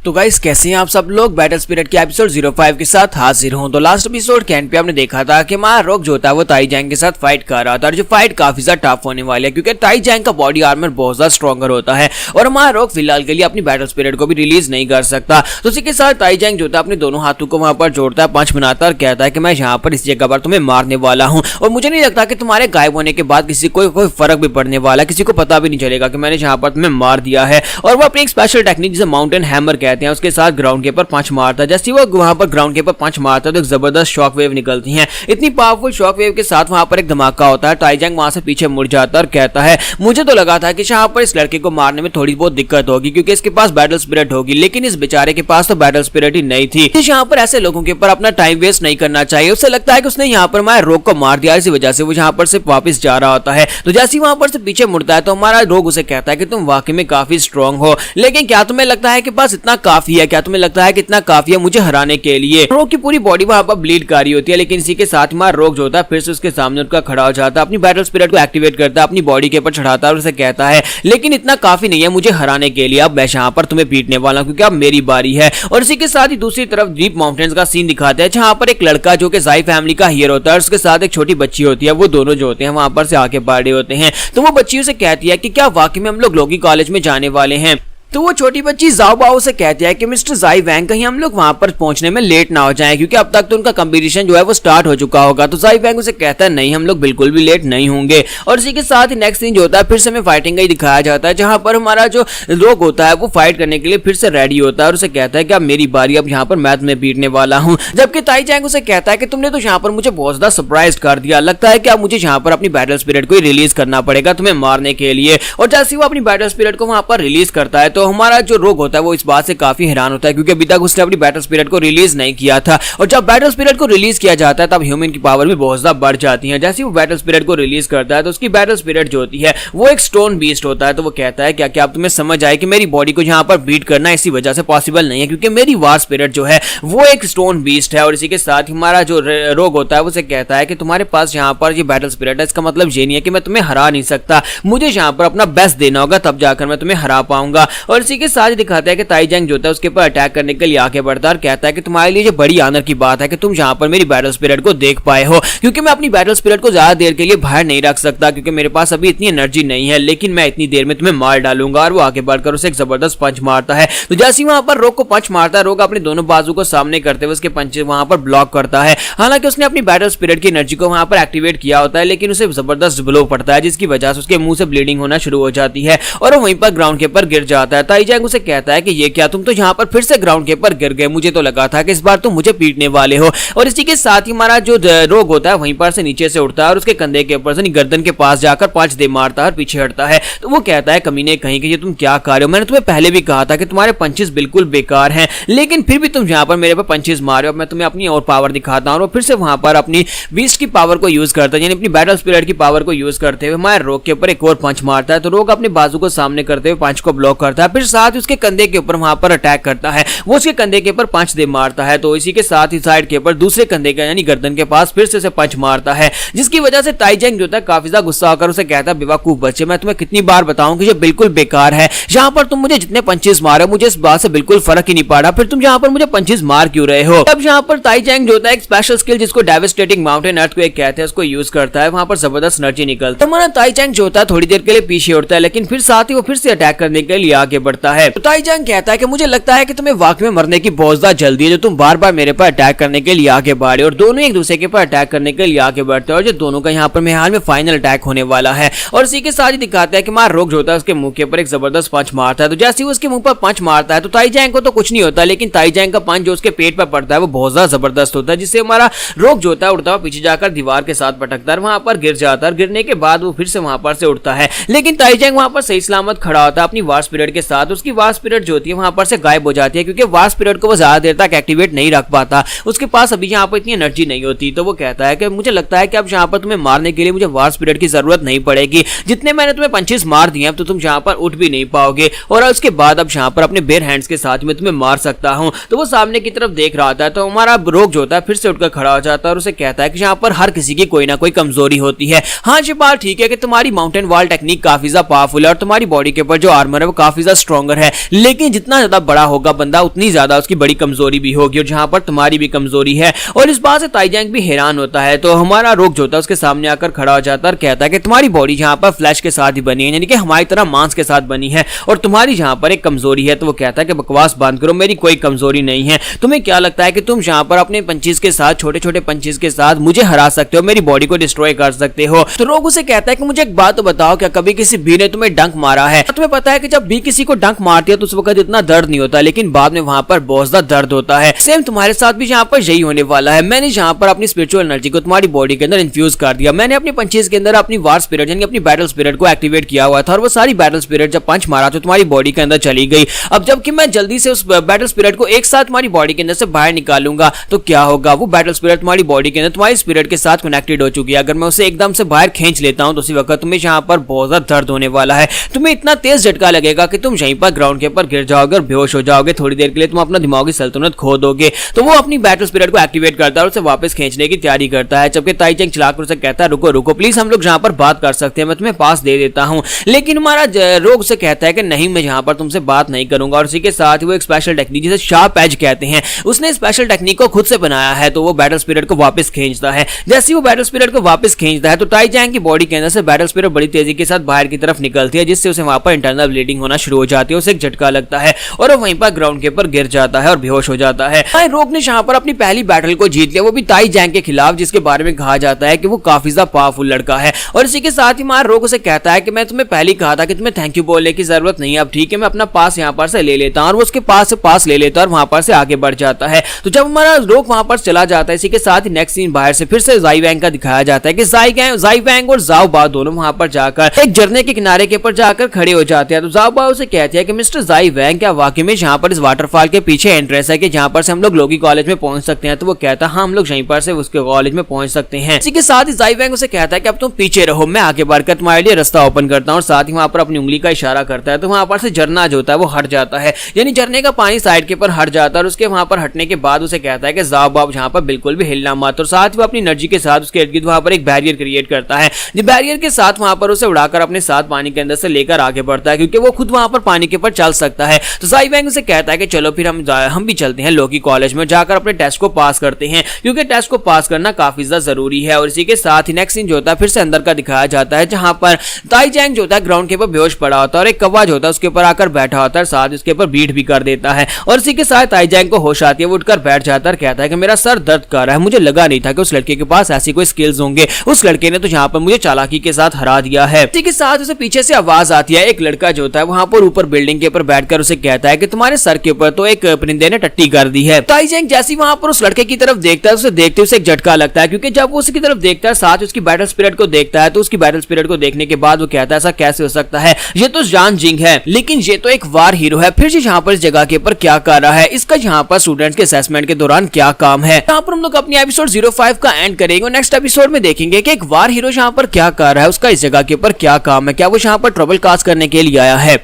तो गाइस कैसे हैं आप सब लोग। बैटल स्पिरिट के एपिसोड 05 के साथ हाजिर हूं। तो लास्ट एपिसोड के एंड पे आपने देखा था कि महारोग जो था वो ताई जैंग के साथ फाइट कर रहा था और जो फाइट काफी ज्यादा टफ होने वाली है क्योंकि ताई जैंग का बॉडी आर्मर बहुत ज्यादा स्ट्रॉन्गर होता है और महारोग फिलहाल के लिए अपनी बैटल स्पिरिट को भी रिलीज नहीं कर सकता। तो उसी के साथ ताई जैंग जो था अपने दोनों हाथों को वहां पर जोड़ता है, पंच बनाता है और कहता है कि मैं यहाँ पर इस जगह पर तुम्हें मारने वाला हूँ और मुझे नहीं लगता कि तुम्हारे गायब होने के बाद किसी को कोई फर्क भी पड़ने वाला है, किसी को पता भी नहीं चलेगा कि मैंने यहाँ पर तुम्हें मार दिया है। और वो अपनी एक स्पेशल टेक्निक जिसे माउंटेन हैमर कहते हैं उसके साथ ग्राउंड के ऊपर पंच मारता है। जैसे वो वहां पर ग्राउंड के ऊपर पंच मारता है तो एक जबरदस्त शॉक वेव निकलती है। इतनी पावरफुल शॉक वेव के साथ वहां पर एक धमाका होता है। ताई जैंग वहां से पीछे मुड़ जाता है और कहता है मुझे तो लगा था कि यहाँ पर इस लड़के को मारने में थोड़ी बहुत दिक्कत होगी क्योंकि इसके पास बैटल स्पिरिट होगी, लेकिन इस बेचारे के पास तो बैटल स्पिरिट ही नहीं थी। यहाँ पर ऐसे लोगों के ऊपर अपना टाइम वेस्ट नहीं करना चाहिए। उसे लगता है कि उसने यहाँ पर हमारे रोग को मार दिया, इसी वजह से वो यहाँ पर से वापस जा रहा होता है। तो जैसे ही वहां पर से पीछे मुड़ता है तो हमारा रोग उसे कहता है कि तुम वाकई में काफी स्ट्रांग हो, लेकिन क्या तुम्हें लगता है कि बस इतना काफी है? क्या तुम्हें लगता है कि इतना काफी है मुझे हराने के लिए? रोग की पूरी बॉडी वहां पर ब्लीड कर रही होती है, लेकिन इसी के साथ हमारा रोग जो होता है फिर से उसके सामने उनका खड़ा हो जाता है, अपनी बैटल स्पिरिट को एक्टिवेट करता है, अपनी बॉडी के ऊपर चढ़ाता है और उसे कहता है लेकिन इतना काफी नहीं है मुझे हराने के लिए, अब मैं यहाँ पर तुम्हें पीटने वाला हूं क्योंकि अब मेरी बारी है। और इसी के साथ ही दूसरी तरफ डीप माउंटेन्स का सीन दिखाते हैं जहां पर एक लड़का जो कि ज़ाई फैमिली का हीरो होता है उसके साथ एक छोटी बच्ची होती है। वो दोनों जो होते हैं वहां पर से आके बाड़े होते हैं। तो वो बच्ची उसे कहती है कि क्या वाकई में हम लोग लोगी कॉलेज में जाने वाले हैं? तो वो छोटी बच्ची जाओ बाओ से कहती है कि मिस्टर ज़ाई वैंग कहीं हम लोग वहां पर पहुंचने में लेट ना हो जाएं क्योंकि अब तक तो उनका कंपटीशन जो है वो स्टार्ट हो चुका होगा। तो ज़ाई वैंग उसे कहता है नहीं हम लोग बिल्कुल भी लेट नहीं होंगे। और इसी के साथ ही नेक्स्ट सीन जो होता है फिर से हमें फाइटिंग का ही दिखाया जाता है जहां पर हमारा जो रोग होता है वो फाइट करने के लिए फिर से रेडी होता है और उसे कहता है कि अब मेरी बारी, अब यहाँ पर मैं तुम्हें पीटने वाला हूँ। जबकि ताई जैंग उसे कहता है कि तुमने तो यहाँ पर मुझे बहुत ज्यादा सरप्राइज कर दिया, लगता है कि अब मुझे यहाँ पर अपनी बैटल स्पिरिट को रिलीज करना पड़ेगा तुम्हें मारने के लिए। और जैसे वो अपनी बैटल स्पिरिट को वहां पर रिलीज करता है तो हमारा जो रोग होता है वो इस बात से काफी हैरान होता है क्योंकि अभी तक उसने अपनी बैटल स्पिरिट को रिलीज नहीं किया था। और जब बैटल स्पिरिट को रिलीज किया जाता है तब ह्यूमन की पावर भी बहुत ज्यादा बढ़ जाती है। जैसे वो बैटल स्पिरिट को रिलीज करता है तो उसकी बैटल स्पिरिट जो होती है वो एक स्टोन बीस्ट होता है। तो वो कहता है क्या आप तुम्हें समझ आए कि मेरी बॉडी को यहाँ पर बीट करना इसी वजह से पॉसिबल नहीं है क्योंकि मेरी वार स्पिरिट जो है वो एक स्टोन बीस्ट है। और इसी के साथ हमारा जो रोग होता है उसे कहता है कि तुम्हारे पास यहाँ पर ये बैटल स्पिरिट है, इसका मतलब ये नहीं है कि मैं तुम्हें हरा नहीं सकता, मुझे यहाँ पर अपना बेस्ट देना होगा तब जाकर मैं तुम्हें हरा पाऊंगा। और इसी के साथ दिखाता है कि ताई जैंग होता है उसके ऊपर अटैक करने के लिए आगे बढ़ता है और कहता है कि तुम्हारे लिए ये बड़ी आनर की बात है कि तुम यहाँ पर मेरी बैटल स्पिरिट को देख पाए हो क्योंकि मैं अपनी बैटल स्पिरिट को ज्यादा देर के लिए बाहर नहीं रख सकता क्योंकि मेरे पास अभी इतनी एनर्जी नहीं है, लेकिन मैं इतनी देर में तुम्हें मार डालूंगा। और वो आगे बढ़कर उसे एक जबरदस्त पंच मारता है। तो जैसे वहां पर रोग को पंच मारता है रोग अपने दोनों बाजू को सामने करते हुए उसके पंच वहां पर ब्लॉक करता है। हालांकि उसने अपनी बैटल स्पिरिट की एनर्जी को वहां पर एक्टिवेट किया होता है लेकिन उसे जबरदस्त ब्लो पड़ता है जिसकी वजह से उसके मुंह से ब्लीडिंग होना शुरू हो जाती है और वो वहीं पर ग्राउंड के ऊपर गिर जाता है। ताई जैंग उसे कहता है कि ये क्या, तुम तो यहाँ पर फिर से ग्राउंड के ऊपर गिर गए, मुझे तो लगा था कि इस बार तुम मुझे पीटने वाले हो। और इसी के साथ ही हमारा जो रोग होता है वहीं पर से नीचे से उठता है और उसके कंधे के ऊपर से गर्दन के पास जाकर पंच दे मारता है और पीछे हटता है। तो वो कहता है कमीने कहीं कि ये तुम क्या कर रहे हो, मैंने तुम्हें पहले भी कहा था कि तुम्हारे पंचेस बिल्कुल बेकार हैं लेकिन फिर भी तुम यहाँ पर मेरे पर पंचेस मार रहे हो, मैं तुम्हें अपनी और पावर दिखाता हूँ। और फिर से वहां पर अपनी बीस्ट की पावर को यूज करता है यानी अपनी बैटल स्पिरिट की पावर को यूज करते हुए हमारे रोग के ऊपर एक और पंच मारता है। तो रोग अपने बाजू को सामने करते हुए पंच को ब्लॉक करता है, फिर साथ ही उसके कंधे के ऊपर वहां पर अटैक करता है, वो उसके कंधे के ऊपर पंच दे मारता है। तो इसी के साथ ही साइड के ऊपर दूसरे कंधे का यानी गर्दन के पास फिर से पंच मारता है जिसकी वजह से ताई जैंग जो है काफी ज्यादा गुस्सा होकर उसे कहता है बेवकूफ बच्चे, मैं तुम्हें कितनी बार बताऊं कि ये बिल्कुल बेकार है, यहाँ पर तुम मुझे जितने पंचेस मारे मुझे इस बात से बिल्कुल फर्क ही नहीं पड़ा, फिर तुम यहाँ पर मुझे पंचेस मार क्यों रहे हो? अब यहाँ पर ताई जैंग जो है एक स्पेशल स्किल जिसको डेवास्टेटिंग माउंटेन अर्थक्वेक कहते हैं उसको यूज करता है, वहां पर जबरदस्त एनर्जी निकलता है। हमारा ताई जैंग जो होता है थोड़ी देर के लिए पीछे उठता है लेकिन फिर साथ ही वो फिर से अटैक करने के लिए आगे बढ़ता है। तो ताई जैंग कहता है कि मुझे लगता है कि तुम्हें वाकई में मरने की बहुत ज्यादा जल्दी है जो तुम बार बार मेरे पर अटैक करने के लिए आगे बढ़े और दोनों एक दूसरे के पर अटैक करने के लिए आगे बढ़ते हैं और जो दोनों का यहाँ पर हाल में फाइनल अटैक होने वाला है। और इसी के साथ ही दिखाता है कि मार रोग जो होता है उसके मुंह के ऊपर एक जबरदस्त पंच मारता है। तो जैसे ही उसके मुंह पर पंच मारता है तो ताई जैंग को तो कुछ नहीं होता लेकिन ताई जैंग का पंच जो उसके पेट पर पड़ता है वो बहुत ज्यादा जबरदस्त होता है जिससे हमारा रोग जो होता है उड़ता हुआ पीछे जाकर दीवार के साथ पटकता है, वहां पर गिर जाता है। गिरने के बाद वो फिर से वहां पर से उठता है लेकिन ताई जैंग वहां पर सही सलामत खड़ा होता है अपनी वार स्पिरिट के साथ। उसकी वार स्पिरिट जो होती है वहां पर से गायब हो जाती है क्योंकि वार स्पिरिट को वो ज्यादा देर तक एक्टिवेट नहीं रख पाता, उसके पास अभी यहाँ पर इतनी एनर्जी नहीं होती। तो वो कहता है कि मुझे लगता है कि अब यहाँ पर तुम्हें मारने के लिए मुझे वार स्पिरिट की जरूरत नहीं पड़ेगी, जितने मैंने तुम्हें पंचेस मार दिए तो तुम यहाँ पर उठ भी नहीं पाओगे और उसके बाद अब यहाँ पर अपने बेयर हैंड्स के साथ मैं तुम्हें मार सकता हूँ। तो वो सामने की तरफ देख रहा था तो हमारा रोग जो होता है फिर से उठकर खड़ा हो जाता है और उसे कहता है कि यहाँ पर हर किसी की कोई ना कोई कमजोरी होती है। हाँ ये बात ठीक है कि तुम्हारी माउंटेन वॉल टेक्निक काफी ज्यादा पावरफुल है और तुम्हारी बॉडी के ऊपर जो आर्मर है वो काफी ज्यादा स्ट्रॉन्गर है, लेकिन जितना ज्यादा बड़ा होगा बंदा उतनी ज्यादा उसकी बड़ी कमजोरी भी होगी, और जहां पर तुम्हारी भी कमजोरी है। और इस बात से ताईजैंग भी हैरान होता है। तो हमारा रोग जो होता है उसके सामने आकर खड़ा हो जाता है और कहता है कि तुम्हारी बॉडी जहां पर फ्लैश के साथ ही बनी है, यानी कि हमारी तरह मांस के साथ बनी है, और तुम्हारी जहां पर एक कमजोरी है। तो वो कहता है कि बकवास बंद करो, मेरी कोई कमजोरी नहीं है। तुम्हें क्या लगता है कि तुम जहां पर अपने पंचेस के साथ, छोटे छोटे पंचेस के साथ मुझे हरा सकते हो, मेरी बॉडी को डिस्ट्रॉय कर सकते हो? तो रोग उसे कहता है कि मुझे एक बात तो बताओ, क्या कभी किसी बी ने तुम्हें डंक मारा है? तुम्हें पता है कि जब बी किसी को डंक मारती है तो उस वक्त इतना दर्द नहीं होता, लेकिन बाद में वहां पर बहुत ज्यादा दर्द होता है। सेम तुम्हारे साथ भी जहां पर यही होने वाला है। मैंने जहां पर अपनी स्पिरिचुअल एनर्जी को तुम्हारी बॉडी के अंदर इन्फ्यूज कर दिया। मैंने अपनी पंचेस के अंदर अपनी वार स्पिरिट यानी अपनी बैटल स्पिरिट को एक्टिवेट किया हुआ था, और वो सारी बैटल स्पिरिट जब पंच मारा तो तुम्हारी बॉडी के अंदर चली गई। अब जबकि मैं जल्दी से उस बैटल स्पिरिट को एक साथ तुम्हारी बॉडी के अंदर से बाहर निकालूंगा तो क्या होगा, वो बैटल स्पिरिट तुम्हारी बॉडी के अंदर तुम्हारी स्पिरिट के साथ कनेक्टेड हो चुकी है। अगर मैं उसे एकदम से बाहर खींच लेता हूं तो उसी वक्त तुम्हें यहां पर बहुत ज्यादा दर्द होने वाला है। तुम्हें इतना तेज झटका लगेगा कि तुम यहीं पर ग्राउंड के ऊपर गिर जाओगे और बेहोश हो जाओगे। थोड़ी देर के लिए तुम अपना दिमागी सल्तनत खो दोगे। तो वो अपनी बैटल स्पिरिट को एक्टिवेट करता है और उसे वापस खींचने की तैयारी करता है, जबकि ताईजैंग चिल्लाकर उसे कहता है रुको रुको प्लीज, हम लोग जहां पर बात कर सकते हैं, मैं तुम्हें पास दे देता हूं। लेकिन हमारा रोग से कहता है कि नहीं, मैं यहां पर तुमसे बात नहीं करूंगा। और इसी के साथ वो एक स्पेशल टेक्निक जिसे शार्प एज कहते हैं, उसने स्पेशल टेक्निक को खुद से बनाया है। तो वो बैटल स्पिरिट को वापस खींचता है। जैसे वो बैटल स्पिरिट को वापस खींचता है तो ताईजैंग की बॉडी के अंदर से बैटल स्पिरिट बड़ी तेजी के साथ बाहर की तरफ निकलती है, जिससे उसे वहां पर इंटरनल ब्लीडिंग होना शुरू हो जाती है। उसे एक झटका लगता है और वो वहीं पर ग्राउंड के ऊपर गिर जाता है और बेहोश हो जाता है। रोग ने यहां पर अपनी पहली बैटल को जीत लिया, वो भी ताईजैंग के खिलाफ, जिसके बारे में कहा जाता है कि वो काफी ज्यादा पावरफुल लड़का है। और इसी के साथ ही हमारा रोग उसे कहता है कि मैं तुम्हें पहले कहा था कि तुम्हें थैंक यू बोलने की जरूरत नहीं है, अब ठीक है, मैं अपना पास यहां पर से ले लेता हूं। और वो उसके पास से पास ले लेता है और वहां पर से आगे बढ़ जाता है। तो जब हमारा रोग वहां पर चला जाता है, इसी के साथ ही नेक्स्ट सीन बाहर से फिर से ज़ाई वैंग का दिखाया जाता है कि ज़ाई वैंग और ज़ाओ बा दोनों वहां पर जाकर एक झरने के किनारे के ऊपर जाकर खड़े हो जाते हैं। तो ज़ाओ बा उसे कहती है कि मिस्टर ज़ाई वैंग, क्या वाकई में यहाँ पर इस वाटरफॉल के पीछे एंट्रेंस है कि जहाँ पर से हम लोग लोगी कॉलेज में पहुंच सकते हैं? तो वो कहता है हाँ, हम लोग यहीं पर से उसके कॉलेज में पहुंच सकते हैं। इसी के साथ ही ज़ाई वैंग उसे कहता है कि अब तुम पीछे रहो, मैं आगे बढ़कर तुम्हारे लिए रास्ता ओपन करता हूँ। और साथ ही वहां पर अपनी उंगली का इशारा करता है तो वहां पर से झरना जो होता है वो हट जाता है, यानी झरने का पानी साइड के ऊपर हट जाता है। और उसके वहां पर हटने के बाद उसे कहता है कि ज़ाओ बाब जहां पर बिल्कुल भी हिलना मत। और साथ ही वो अपनी एनर्जी के साथ उसके इर्द गिर्द वहां पर एक बैरियर क्रिएट करता है। जो बैरियर के साथ वहां पर उसे उड़ाकर अपने साथ पानी के अंदर से लेकर आगे बढ़ता है, क्योंकि वो खुद वहां पर पानी के ऊपर चल सकता है। तो ज़ाई वैंग उसे कहता है कि चलो फिर हम भी चलते हैं लोगी कॉलेज में, जाकर अपने टेस्ट को पास करते हैं, क्योंकि टेस्ट को पास करना काफी ज्यादा जरूरी है। और इसी के साथ ही नेक्स्ट सीन जो होता है फिर से अंदर का दिखाया जाता है, जहां पर ताईजैंग जो होता है ग्राउंड के ऊपर बेहोश पड़ा होता है और एक कौवा जो होता है उसके ऊपर आकर बैठा होता है, साथ उसके ऊपर बीट भी कर देता है। और इसी के साथ ताईजैंग को होश आती है, वो उठकर बैठ जाता है और कहता है कि मेरा सर दर्द कर रहा है, मुझे लगा नहीं था कि उस लड़के के पास ऐसी कोई स्किल्स होंगे, उस लड़के ने तो यहाँ पर मुझे चालाकी के साथ हरा दिया है। इसी के साथ उसे पीछे से आवाज आती है, एक लड़का जो होता है वहां पर ऊपर बिल्डिंग के ऊपर बैठकर उसे कहता है कि तुम्हारे सर के ऊपर तो एक परिंदे ने टट्टी कर दी है। ताईजैंग जैसे वहां पर उस लड़के की तरफ देखता है, उसे देखते उसे एक झटका लगता है, क्योंकि जब वो उसकी तरफ देखता है साथ उसकी बैटल स्पिरिट को देखता है, तो उसकी बैटल स्पिरिट को देखने के बाद वो कहता है ऐसा कैसे हो सकता है, ये तो जान जिंग है, लेकिन ये तो एक वार हीरो है, फिर यहाँ पर इस जगह के ऊपर क्या कर रहा है, इसका यहाँ पर स्टूडेंट्स के असेसमेंट के दौरान क्या काम है। यहाँ पर हम लोग अपनी एपिसोड 05 का एंड करेंगे और नेक्स्ट एपिसोड में देखेंगे कि एक वार हीरो यहाँ पर क्या कर रहा है, उसका इस जगह के ऊपर क्या काम है, क्या वो यहाँ पर ट्रबल कास्ट करने के लिए आया है।